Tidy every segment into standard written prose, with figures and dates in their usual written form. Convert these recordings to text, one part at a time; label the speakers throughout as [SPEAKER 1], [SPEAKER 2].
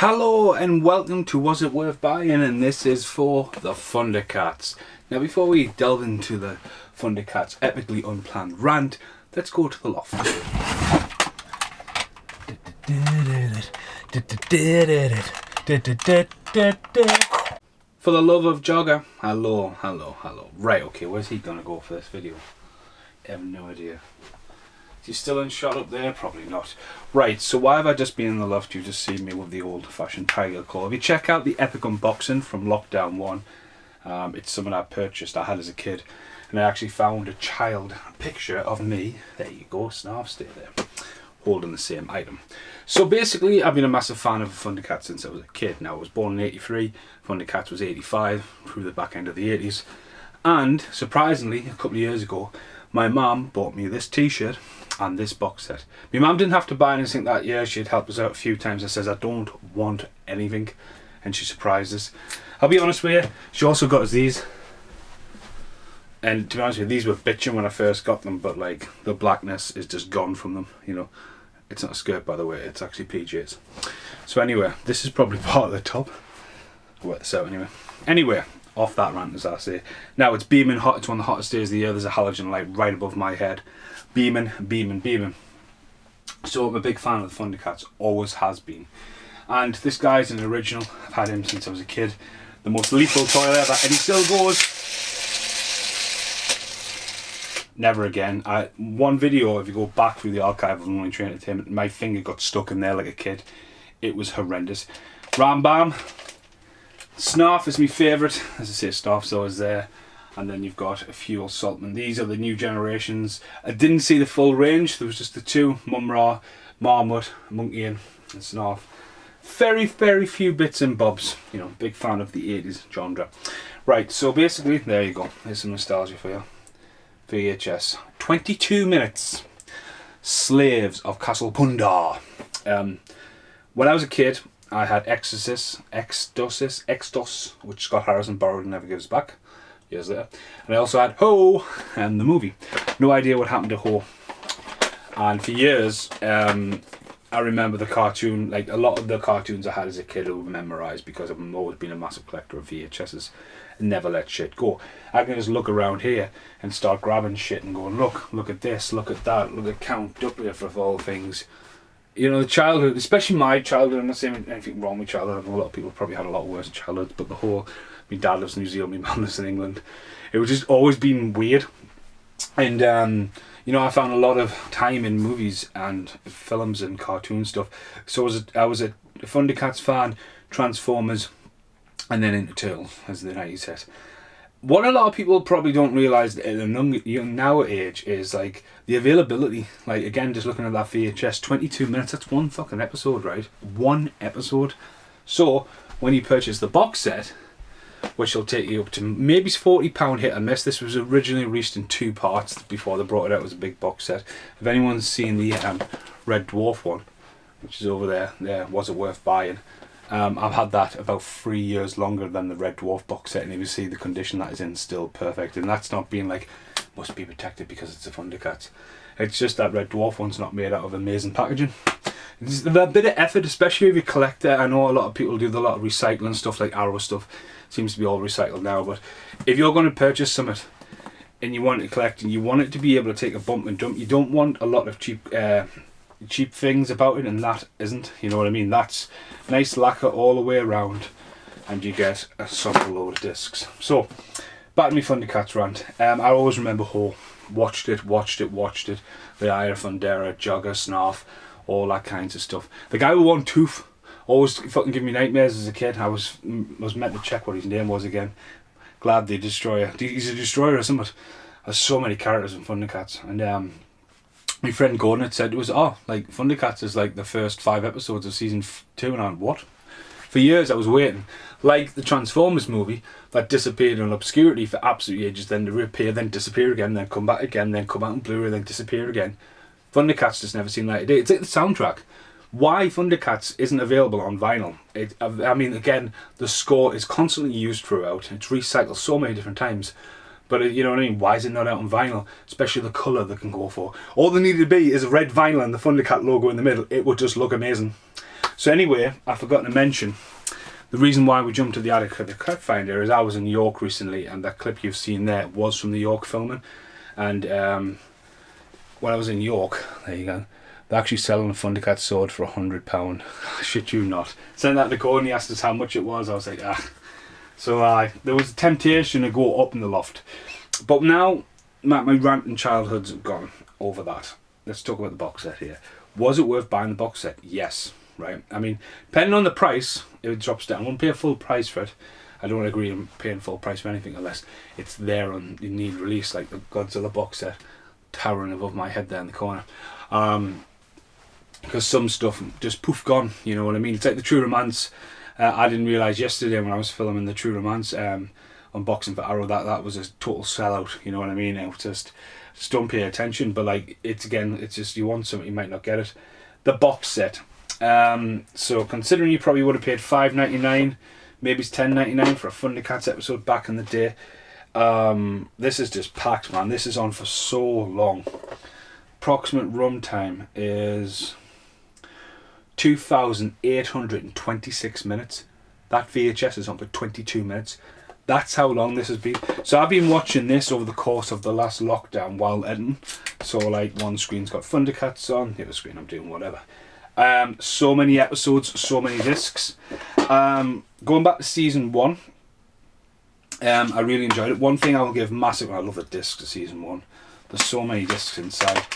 [SPEAKER 1] Hello and welcome to Was It Worth Buying, and this is for the Thundercats. Now before we delve into the Thundercats epically unplanned rant, let's go to the loft. For the love of Jogger, hello. Right, okay, where's he gonna go for this video? I have no idea. Is he still in shot up there? Probably not. Right, so why have I just been in the loft? You just seen me with the old fashioned tiger claw. If you check out the epic unboxing from Lockdown 1, it's something I purchased, I had as a kid. And I actually found a child picture of me, there you go, Snarf, stay there, holding the same item. So basically, I've been a massive fan of Thundercats since I was a kid. Now, I was born in 83, Thundercats was 85, through the back end of the 80s. And, surprisingly, a couple of years ago, my mum bought me this t-shirt and this box set. My mum didn't have to buy anything that year. She'd helped us out a few times and says, I don't want anything. And she surprised us. I'll be honest with you, she also got us these. And to be honest with you, these were bitching when I first got them, but like, the blackness is just gone from them, you know. It's not a skirt, by the way, it's actually PJs. So anyway, this is probably part of the top. I'll work this out anyway. Anyway, off that rant, as I say. Now it's beaming hot, it's one of the hottest days of the year. There's a halogen light right above my head. Beaming. So I'm a big fan of the Thundercats, always has been. And this guy's an original, I've had him since I was a kid. The most lethal toy ever, and he still goes. Never again. One video, if you go back through the archive of Lonely Train Entertainment, my finger got stuck in there like a kid. It was horrendous. Ram Bam. Snarf is my favourite. As I say, Snarf's always there. And then you've got a few Saltman. These are the new generations. I didn't see the full range. There was just the two, Mum-Ra, Marmot, Monkey and Snarf. Very few bits and bobs. You know, big fan of the 80s genre. Right, so basically, there you go. There's some nostalgia for you. VHS. 22 minutes. Slaves of Castle Pundar. When I was a kid, I had Exodus, which Scott Harrison borrowed and never gives back. Years later. And I also had Ho, and the movie. No idea what happened to Ho. And for years, I remember the cartoon, like a lot of the cartoons I had as a kid I would memorise because I've always been a massive collector of VHSs and never let shit go. I can just look around here and start grabbing shit and going, look at this, look at that, look at Count Duckliff of all things. You know, the childhood, especially my childhood, I'm not saying anything wrong with childhood, I know a lot of people probably had a lot worse childhoods, but the whole, my dad lives in New Zealand, my mum lives in England, it was just always been weird. And you know, I found a lot of time in movies and films and cartoon stuff. So I was a Thundercats fan, Transformers, and then into Turtles, as the 90s said. What a lot of people probably don't realise at a young now age is like the availability. Like again, just looking at that VHS, 22 minutes, that's one fucking episode, right? One episode. So when you purchase the box set, which will take you up to maybe £40 hit and miss. This was originally released in 2 parts before they brought it out as a big box set. If anyone's seen the Red Dwarf one, which is over there, was it worth buying? I've had that about 3 years longer than the Red Dwarf box set, and you see the condition that is in, still perfect. And that's not being like, must be protected because it's a Thundercats. It's just that Red Dwarf one's not made out of amazing packaging. It's a bit of effort, especially if you collect it. I know a lot of people do a lot of recycling stuff, like Arrow stuff. Seems to be all recycled now, but if you're going to purchase something and you want it to collect and you want it to be able to take a bump and dump, you don't want a lot of cheap things about it, and that isn't, you know what I mean? That's nice lacquer all the way around, and you get a solid load of discs. So, back to me Thundercats rant. I always remember Ho. Watched it. The Ira Fundera, Jogger, Snarf, all that kinds of stuff. The guy with one tooth always fucking give me nightmares as a kid. I was meant to check what his name was again. Glad the Destroyer. He's a Destroyer or something. There's so many characters in Thundercats. And my friend Gordon had said it was, like Thundercats is like the first 5 episodes of season 2, and I'm what? For years I was waiting. Like the Transformers movie that disappeared in obscurity for absolute ages, then to reappear, then disappear again, then come back again, then come out in Blu-ray, then disappear again. Thundercats just never seen light of day. It's like the soundtrack. Why Thundercats isn't available on vinyl? I mean, again, the score is constantly used throughout. It's recycled so many different times. But you know what I mean? Why is it not out on vinyl? Especially the colour they can go for. All they needed to be is a red vinyl and the Thundercat logo in the middle. It would just look amazing. So anyway, I forgot to mention, the reason why we jumped to the attic at the clip finder is I was in York recently, and that clip you've seen there was from the York filming. And when I was in York, there you go, they're actually selling a Thundercats sword for £100. Shit you not. Sent that to Gordon, he asked us how much it was. I was like, ah. So there was a temptation to go up in the loft. But now my rant and childhood's gone over that. Let's talk about the box set here. Was it worth buying the box set? Yes. Right. I mean, depending on the price, it drops down. I won't pay a full price for it. I don't agree on paying full price for anything unless it's there on in need release, like the Godzilla box set towering above my head there in the corner. Because some stuff just poof gone, you know what I mean? It's like the True Romance. I didn't realise yesterday when I was filming the True Romance unboxing for Arrow that was a total sellout, you know what I mean? It was just don't pay attention, but like it's just you want something, you might not get it. The box set. So considering you probably would have paid $5.99, maybe it's $10.99 for a Thundercats episode back in the day. This is just packed, man. This is on for so long. Approximate run time is 2,826 minutes. That VHS is on for 22 minutes. That's how long this has been. So I've been watching this over the course of the last lockdown while editing. So like one screen's got Thundercats on, the other screen I'm doing whatever. So many episodes, so many discs. Going back to season 1, I really enjoyed it. One thing I will give massive, I love the discs of season 1. There's so many discs inside.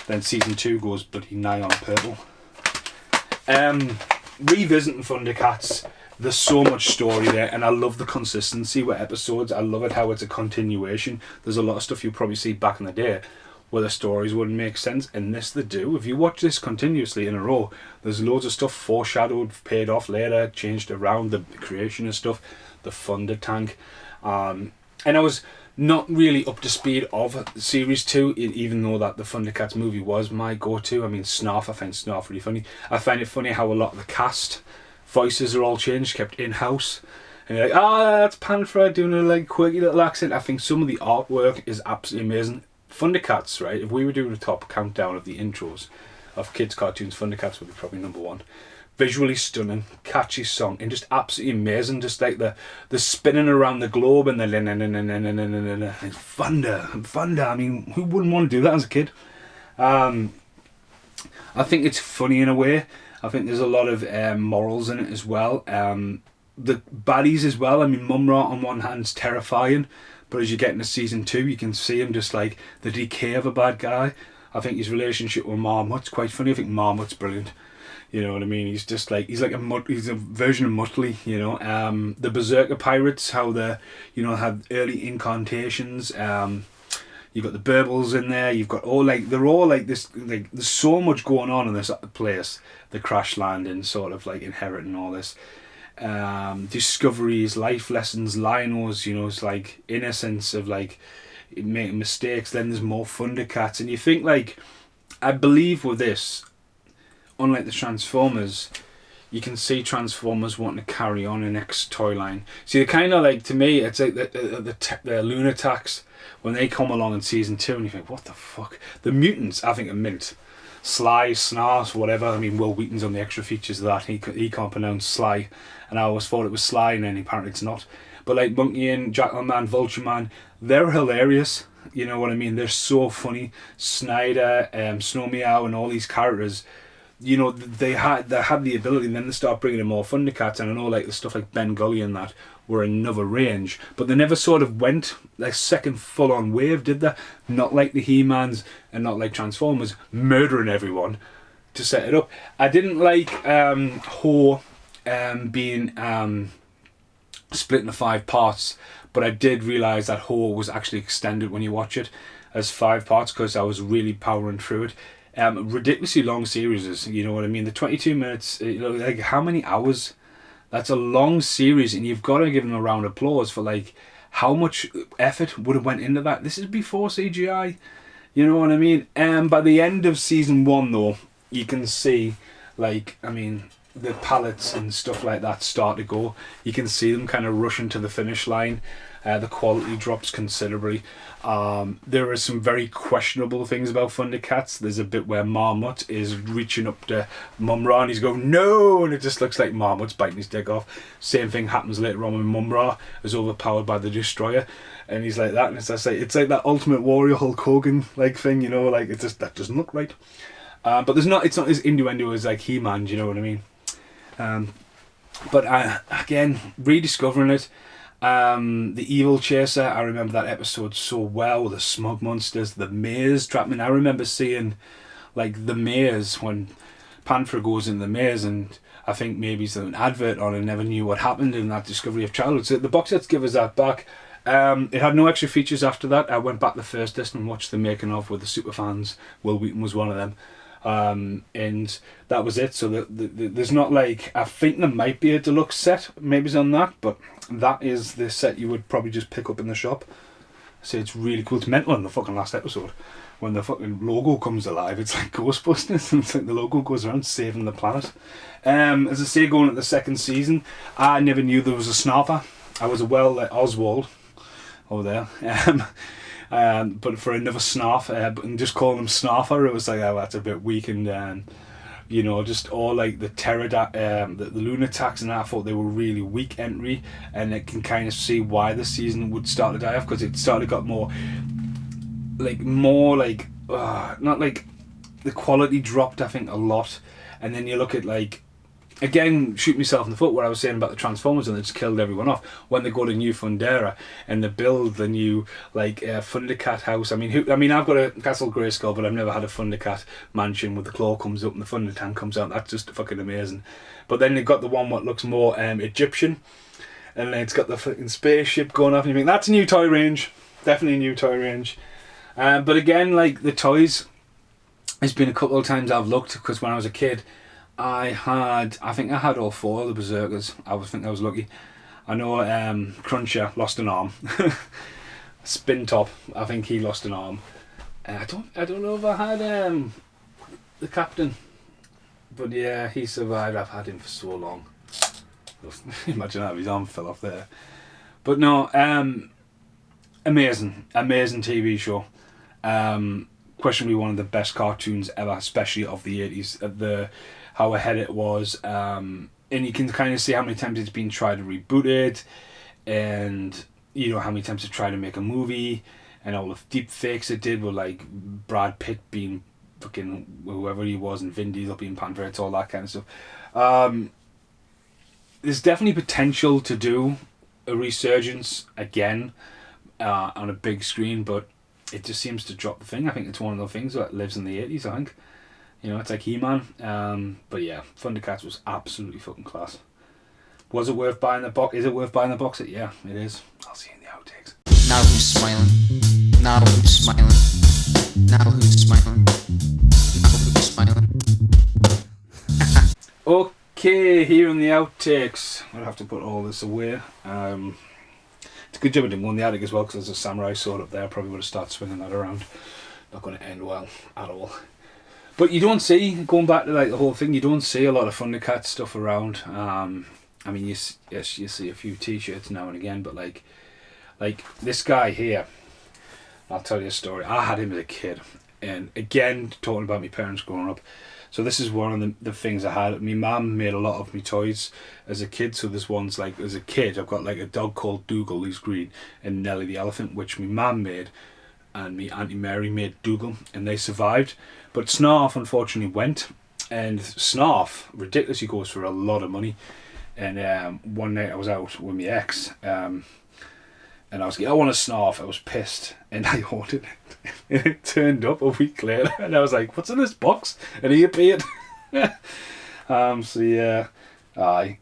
[SPEAKER 1] Then season 2 goes bloody nigh on purple. Revisiting Thundercats, there's so much story there, and I love the consistency with episodes. I love it how it's a continuation. There's a lot of stuff you'll probably see back in the day where the stories wouldn't make sense. In this they do. If you watch this continuously in a row, there's loads of stuff foreshadowed, paid off later, changed around, the creation of stuff, the Thunder Tank. And I was not really up to speed of series 2, even though that the Thundercats movie was my go-to. I mean, Snarf, I find Snarf really funny. I find it funny how a lot of the cast voices are all changed, kept in-house. And you're like, that's Panfred doing a like quirky little accent. I think some of the artwork is absolutely amazing. Thundercats, right? If we were doing a top countdown of the intros of kids' cartoons, Thundercats would be probably number 1. Visually stunning, catchy song, and just absolutely amazing. Just like the spinning around the globe and the thunder. I mean, who wouldn't want to do that as a kid? I think it's funny in a way. I think there's a lot of morals in it as well. The baddies as well. I mean, Mumra on one hand's terrifying, but as you get into season 2, you can see him just like the decay of a bad guy. I think his relationship with Marmot's quite funny. I think Marmot's brilliant. You know what I mean? He's just like he's a version of Muttley. You know, the Berserker pirates, how they had early incantations. You've got the Burbles in there. You've got they're all like this. Like there's so much going on in this place. The crash landing, sort of like inheriting all this. Discoveries, life lessons, Linos, it's like innocence of like making mistakes. Then there's more Thundercats, and you think like, I believe with this, unlike the Transformers, you can see Transformers wanting to carry on an next toy line. See, kind of like, to me, it's like the Lunatics when they come along in season 2, and you think, what the fuck? The mutants, I think, are mint. Sly, Snarf, whatever. I mean, Will Wheaton's on the extra features of that. He can't pronounce Sly, and I always thought it was Sly, and then apparently it's not. But like Monkey and Jackal Man, Vulture Man, they're hilarious. You know what I mean? They're so funny. Snyder, Snow Meow, and all these characters. They had the ability, and then they start bringing in more Thundercats, and I know like the stuff like Ben Gully and that were another range, but they never sort of went like second full-on wave, did they? Not like the He-Mans and not like Transformers murdering everyone to set it up. I didn't like Ho being split into 5 parts, but I did realise that Ho was actually extended when you watch it as 5 parts because I was really powering through it. Ridiculously long series, you know what I mean? The 22 minutes, like how many hours? That's a long series, and you've got to give them a round of applause for like how much effort would have went into that. This is before CGI, you know what I mean? By the end of season 1 though, you can see like, I mean, the pallets and stuff like that start to go, you can see them kind of rushing to the finish line. The quality drops considerably. There are some very questionable things about Thundercats. There's a bit where Marmot is reaching up to Mumra and he's going, no! And it just looks like Marmot's biting his dick off. Same thing happens later on when Mumra is overpowered by the Destroyer. And he's like that, and it's like that Ultimate Warrior Hulk Hogan like thing, you know, like it just, that doesn't look right. But it's not as innuendo as like He-Man, do you know what I mean? But again, rediscovering it. The Evil Chaser, I remember that episode so well. The Smug Monsters, the Maze Trapman. I remember seeing like the maze when Panther goes in the maze, and I think maybe it's an advert on and never knew what happened in that Discovery of Childhood. So the box sets give us that back. It had no extra features after that. I went back the first disc and watched the making of with the superfans. Will Wheaton was one of them. And that was it. So there's not like, I think there might be a deluxe set, maybe it's on that, but that is the set you would probably just pick up in the shop. So it's really cool. It's mental in the fucking last episode when the fucking logo comes alive. It's like Ghostbusters, and it's like the logo goes around saving the planet. As I say, going at the second season, I never knew there was a snarfer. I was aware like Oswald over there. But for another snarf, and just calling him Snarfer, it was like, oh, that's a bit weak. And you know, just all like the terror, the Lunatics, and I thought they were really weak entry, and it can kind of see why the season would start to die off, because it started got more like not like the quality dropped, I think, a lot. And then you look at like, again, shoot myself in the foot where I was saying about the Transformers and they just killed everyone off. When they go to New Fundera and they build the new like Thundercat house. I mean, I've got a Castle Grayskull, but I've never had a Thundercat mansion where the claw comes up and the Thunder Tank comes out. That's just fucking amazing. But then they've got the one what looks more Egyptian, and then it's got the fucking spaceship going off, and you think that's a new toy range. Definitely a new toy range. But again, like the toys, it's been a couple of times I've looked, because when I was a kid, I think I had all four of the Berserkers. I think I was lucky. I know Cruncher lost an arm. Spin Top, I think he lost an arm. I don't know if I had the Captain, but yeah, he survived. I've had him for so long. Imagine that, his arm fell off there. But no, amazing TV show. Questionably one of the best cartoons ever, especially of the 80s. How ahead it was, and you can kind of see how many times it's been tried to reboot it, and you know how many times it tried to make a movie, and all the deep fakes it did with like Brad Pitt being fucking whoever he was, and Vin Diesel being Panther. It's all that kind of stuff. There's definitely potential to do a resurgence again on a big screen, but it just seems to drop the thing. I think it's one of the things that lives in the 80s, I think. You know, it's like He-Man. But yeah, Thundercats was absolutely fucking class. Was it worth buying the box? Is it worth buying the box set? Yeah, it is. I'll see you in the outtakes.
[SPEAKER 2] Now who's smiling? Now who's smiling? Now who's smiling? Now who's smiling?
[SPEAKER 1] Okay, here in the outtakes. I'll have to put all this away. It's a good job I didn't go in the attic as well, because there's a samurai sword up there. I probably would have started swinging that around. Not going to end well at all. But you don't see, going back to like the whole thing, you don't see a lot of Thundercats stuff around. I mean, you see a few T-shirts now and again, but like this guy here, I'll tell you a story. I had him as a kid, and again, talking about my parents growing up. So this is one of the things I had. My mum made a lot of my toys as a kid. So this one's like, as a kid, I've got like a dog called Dougal, who's green, and Nelly the elephant, which my mum made, and me Auntie Mary made Dougal, and they survived. But Snarf unfortunately went, and Snarf ridiculously goes for a lot of money. And one night I was out with my ex, and I was like, I want a Snarf. I was pissed, and I ordered it, and it turned up a week later, and I was like, what's in this box? And he appeared. So yeah,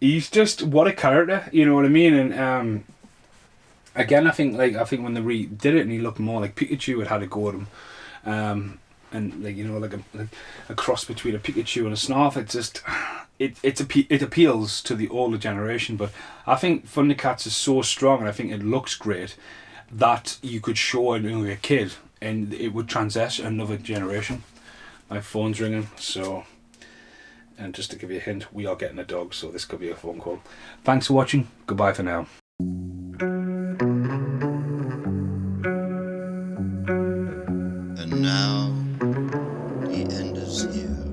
[SPEAKER 1] he's just, what a character, you know what I mean? And again, I think when they redid it, and he looked more like Pikachu, had a go at him. And like, you know, like a cross between a Pikachu and a Snarf. It's just, it appeals to the older generation. But I think Thundercats is so strong, and I think it looks great, that you could show it to a kid and it would transcend another generation. My phone's ringing, so And just to give you a hint, we are getting a dog, so this could be a phone call. Thanks for watching. Goodbye for now.
[SPEAKER 3] And now the end is here.